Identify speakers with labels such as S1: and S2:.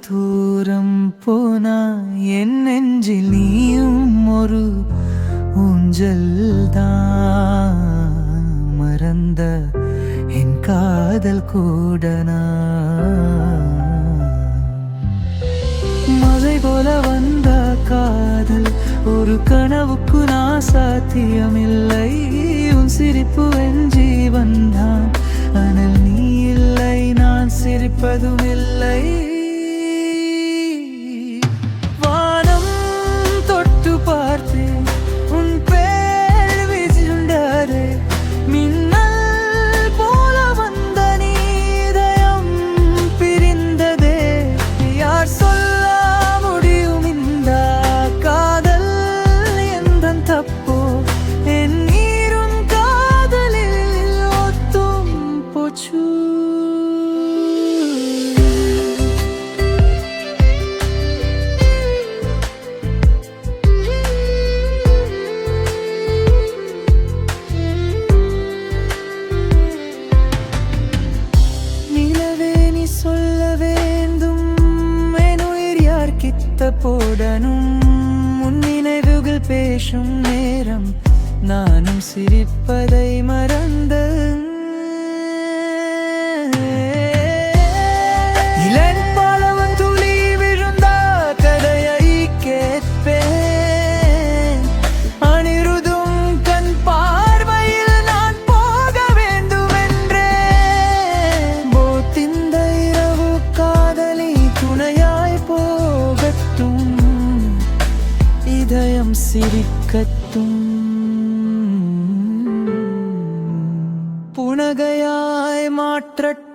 S1: தூரம் போனா என் நெஞ்சில் நீயும் ஒரு ஊஞ்சல் தான். மறந்த என் காதல் கூடனா மழை போல வந்த காதல் ஒரு கனவுக்கு நான் சாத்தியமில்லை. உன் சிரிப்பு என் ஜீவன் தான், ஆனால் நீ இல்லை, நான் சிரிப்பதும் இல்லை. வானம் தொட்டு பார்த்தேன், உன் பேர் விசிண்டரே. மின்னல் போல வந்த நீதயம் பிரிந்ததே. யார் சொல்ல முடியும் இந்த காதல் எந்தன் தப்போ? என் நீரும் காதலில் ஒத்தும் போச்சு. போடணும் உன் நினைவுகள் பேசும் நேரம், நானும் சிரிப்பதை மறந்த இளன்பழவன் துளி விழுந்த கதையை கேட்பேன். அனிருதும் கண் பார்வையில் நான் போக வேண்டும் என்றே. போத்திந்த இரவு காதலி துணையாய் போகட்டும், இதயம் சிரிக்கட்டும். புனகையாய் மாற்றட்டும்.